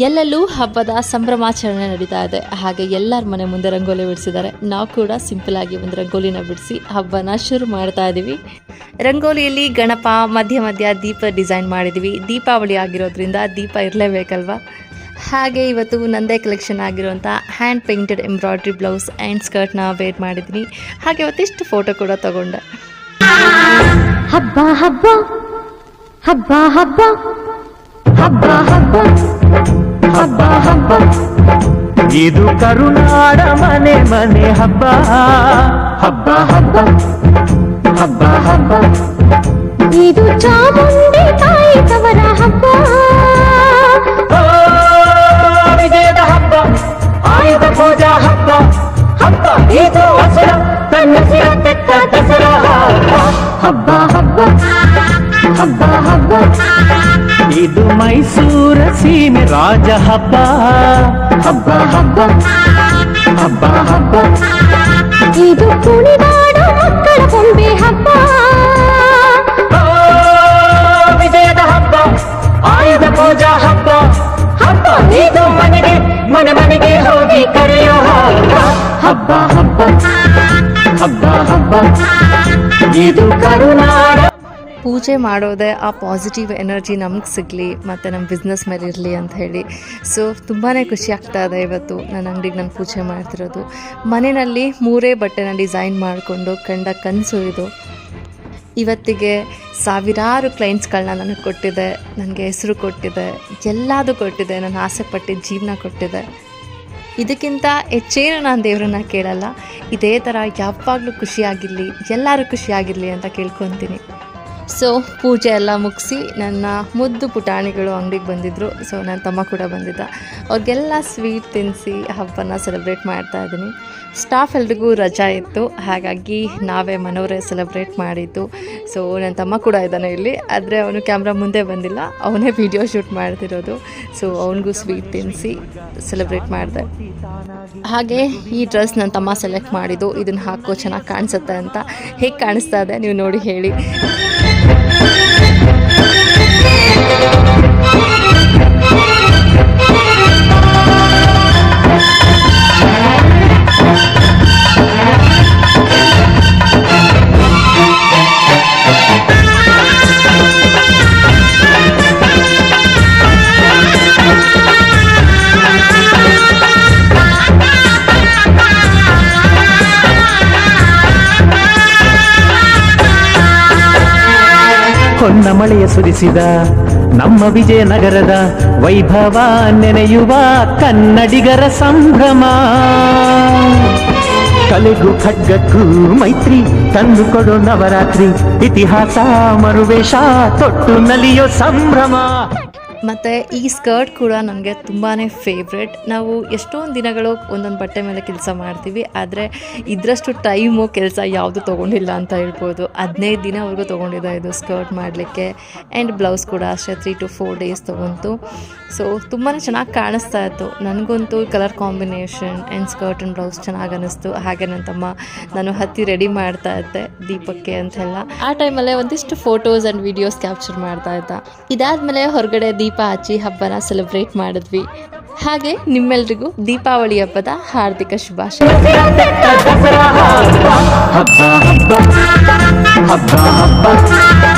ಎಲ್ಲೆಲ್ಲೂ ಹಬ್ಬದ ಸಂಭ್ರಮಾಚರಣೆ ನಡೀತಾ ಇದೆ. ಹಾಗೆ ಎಲ್ಲರ ಮನೆ ಮುಂದೆ ರಂಗೋಲಿ ಬಿಡಿಸಿದ್ದಾರೆ. ನಾವು ಕೂಡ ಸಿಂಪಲ್ ಆಗಿ ಒಂದು ರಂಗೋಲಿನ ಬಿಡಿಸಿ ಹಬ್ಬನ ಶುರು ಮಾಡ್ತಾ ಇದ್ದೀವಿ. ರಂಗೋಲಿಯಲ್ಲಿ ಗಣಪ, ಮಧ್ಯ ಮಧ್ಯ ದೀಪ ಡಿಸೈನ್ ಮಾಡಿದ್ದೀವಿ. ದೀಪಾವಳಿ ಆಗಿರೋದ್ರಿಂದ ದೀಪ ಇರಲೇಬೇಕಲ್ವಾ. ಹಾಗೆ ಇವತ್ತು ನಂದೇ ಕಲೆಕ್ಷನ್ ಆಗಿರುವಂಥ hand painted embroidery blouse and ಸ್ಕರ್ಟ್ನ ವೇರ್ ಮಾಡಿದ್ದೀನಿ. ಹಾಗೆ ಇವತ್ತಿಷ್ಟು ಫೋಟೋ ಕೂಡ ತಗೊಂಡೆ. ಹಬ್ಬ ಹಬ್ಬ ಹಬ್ಬ ಹಬ್ಬ ಹಬ್ಬ ಹಬ್ಬ ಹಬ್ಬ ಹಬ್ಬ ಇದು ಕರುನಾಡ ಮನೆ ಮನೆ ಹಬ್ಬ ಹಬ್ಬ ಹಬ್ಬ ಹಬ್ಬ ಹಬ್ಬ ಇದು ಚಾಮುಂಡಿ ತಾಯಿ ತವರ ಹಬ್ಬ ವಿಜಯದ ಹಬ್ಬ ಆಯುಧ ಪೂಜಾ ಹಬ್ಬ ಹಬ್ಬ ಇದು ಹಸುರ ತನ್ನ ತೆತ್ತ ದಸರಾ ಹಬ್ಬ ಹಬ್ಬ ಹಬ್ಬ ಹಬ್ಬ ಇದು ಮೈಸೂರ ಸೀಮೆ ರಾಜ ಹಬ್ಬ ಹಬ್ಬ ಹಬ್ಬ ಹಬ್ಬ ಹಬ್ಬ ಇದು ಕುಣಿದಾಡೋ ಮಕ್ಕಳ ಬೊಂಬೆ ಹಬ್ಬ ವಿಜಯದ ಹಬ್ಬ ಆಯುಧ ಪೂಜಾ ಹಬ್ಬ ಹಬ್ಬ ಇದು ಮನೆಗೆ ಮನೆ ಮನೆಗೆ ಹೋಗಿ ಕರೆಯೋ ಹಬ್ಬ ಹಬ್ಬ ಹಬ್ಬ ಹಬ್ಬ ಇದು ಕರುನಾಡ. ಪೂಜೆ ಮಾಡೋದೇ ಆ ಪಾಸಿಟಿವ್ ಎನರ್ಜಿ ನಮಗೆ ಸಿಗಲಿ ಮತ್ತು ನಮ್ಮ ಬಿಸ್ನೆಸ್ ಮೇಲೆ ಇರಲಿ ಅಂತ ಹೇಳಿ. ಸೊ ತುಂಬಾ ಖುಷಿ ಆಗ್ತಾ ಇದೆ. ಇವತ್ತು ನನ್ನ ಅಂಗಡಿಗೆ ನಾನು ಪೂಜೆ ಮಾಡ್ತಿರೋದು. ಮನೆಯಲ್ಲಿ 3 ಬಟ್ಟೆನ ಡಿಸೈನ್ ಮಾಡಿಕೊಂಡು ಕಂಡ ಕನಸು ಇದು. ಇವತ್ತಿಗೆ ಸಾವಿರಾರು ಕ್ಲೈಂಟ್ಸ್ಗಳನ್ನ ನನಗೆ ಕೊಟ್ಟಿದೆ, ನನಗೆ ಹೆಸರು ಕೊಟ್ಟಿದೆ, ಎಲ್ಲದೂ ಕೊಟ್ಟಿದೆ, ನನ್ನ ಆಸೆ ಪಟ್ಟಿದ್ದ ಜೀವನ ಕೊಟ್ಟಿದೆ. ಇದಕ್ಕಿಂತ ಹೆಚ್ಚೇನು ನಾನು ದೇವರನ್ನ ಕೇಳಲ್ಲ. ಇದೇ ಥರ ಯಾವಾಗಲೂ ಖುಷಿಯಾಗಿರಲಿ, ಎಲ್ಲರೂ ಖುಷಿಯಾಗಿರಲಿ ಅಂತ ಕೇಳ್ಕೊತೀನಿ. ಸೊ ಪೂಜೆ ಎಲ್ಲ ಮುಗಿಸಿ ನನ್ನ ಮುದ್ದು ಪುಟಾಣಿಗಳು ಅಂಗಡಿಗೆ ಬಂದಿದ್ದರು. ಸೊ ನನ್ನ ತಮ್ಮ ಕೂಡ ಬಂದಿದ್ದ. ಅವ್ರಿಗೆಲ್ಲ ಸ್ವೀಟ್ ತಿನ್ನಿಸಿ ಹಬ್ಬನ ಸೆಲೆಬ್ರೇಟ್ ಮಾಡ್ತಾ ಇದ್ದೀನಿ. ಸ್ಟಾಫ್ ಎಲ್ರಿಗೂ ರಜಾ ಇತ್ತು, ಹಾಗಾಗಿ ನಾವೇ ಮನೆಯವರೇ ಸೆಲೆಬ್ರೇಟ್ ಮಾಡಿದ್ದು. ಸೊ ನನ್ನ ತಮ್ಮ ಕೂಡ ಇದ್ದಾನೆ ಇಲ್ಲಿ, ಆದರೆ ಅವನು ಕ್ಯಾಮ್ರಾ ಮುಂದೆ ಬಂದಿಲ್ಲ, ಅವನೇ ವಿಡಿಯೋ ಶೂಟ್ ಮಾಡ್ತಿರೋದು. ಸೊ ಅವನಿಗೂ ಸ್ವೀಟ್ ತಿನ್ನಿಸಿ ಸೆಲೆಬ್ರೇಟ್ ಮಾಡಿದೆ. ಹಾಗೆ ಈ ಡ್ರೆಸ್ ನನ್ನ ತಮ್ಮ ಸೆಲೆಕ್ಟ್ ಮಾಡಿದ್ದು. ಇದನ್ನು ಹಾಕೋ ಚೆನ್ನಾಗಿ ಕಾಣಿಸುತ್ತೆ ಅಂತ. ಹೇಗೆ ಕಾಣಿಸ್ತಾ ಇದೆ ನೀವು ನೋಡಿ ಹೇಳಿ. ಹೊನ್ನ ಮಳೆಯ ಸುರಿಸಿದ ನಮ್ಮ ವಿಜಯನಗರದ ವೈಭವ ನೆನೆಯುವ ಕನ್ನಡಿಗರ ಸಂಭ್ರಮ. ಕಲೆಗೂ ಖಡ್ಗಕ್ಕೂ ಮೈತ್ರಿ ತಂದು ಕೊಡೋ ನವರಾತ್ರಿ, ಇತಿಹಾಸ ಮರುವೇಷ ತೊಟ್ಟು ನಲಿಯೋ ಸಂಭ್ರಮ. ಮತ್ತು ಈ ಸ್ಕರ್ಟ್ ಕೂಡ ನನಗೆ ತುಂಬಾ ಫೇವ್ರೆಟ್. ನಾವು ಎಷ್ಟೊಂದು ದಿನಗಳು ಒಂದೊಂದು ಬಟ್ಟೆ ಮೇಲೆ ಕೆಲಸ ಮಾಡ್ತೀವಿ, ಆದರೆ ಇದರಷ್ಟು ಟೈಮು ಕೆಲಸ ಯಾವುದು ತೊಗೊಂಡಿಲ್ಲ ಅಂತ ಹೇಳ್ಬೋದು. 15 ದಿನವರೆಗೂ ತೊಗೊಂಡಿದ್ದೆ ಇದು ಸ್ಕರ್ಟ್ ಮಾಡಲಿಕ್ಕೆ. ಆ್ಯಂಡ್ ಬ್ಲೌಸ್ ಕೂಡ ಅಷ್ಟೇ 3 to 4 ಡೇಸ್ ತೊಗೊಂತು. ಸೊ ತುಂಬಾ ಚೆನ್ನಾಗಿ ಕಾಣಿಸ್ತಾ ಇತ್ತು. ನನಗಂತೂ colour combination and skirt and blouse ಚೆನ್ನಾಗಿ ಅನ್ನಿಸ್ತು. ಹಾಗೆ ನನ್ನ ತಮ್ಮ ನಾನು ಹತ್ತಿ ರೆಡಿ ಮಾಡ್ತಾ ಇದ್ದೆ ದೀಪಕ್ಕೆ ಅಂತೆಲ್ಲ. ಆ ಟೈಮಲ್ಲೇ ಒಂದಿಷ್ಟು ಫೋಟೋಸ್ ಆ್ಯಂಡ್ ವೀಡಿಯೋಸ್ ಕ್ಯಾಪ್ಚರ್ ಮಾಡ್ತಾ ಇದ್ದ. ಇದಾದಮೇಲೆ ಹೊರಗಡೆ ದೀಪ ಹಚ್ಚಿ ಹಬ್ಬನ ಸೆಲೆಬ್ರೇಟ್ ಮಾಡಿದ್ವಿ. ಹಾಗೆ ನಿಮ್ಮೆಲ್ರಿಗೂ ದೀಪಾವಳಿ ಹಬ್ಬದ ಹಾರ್ದಿಕ ಶುಭಾಶಯ. ಹಬ್ಬ ಹಬ್ಬ ಹಬ್ಬ ಹಬ್ಬ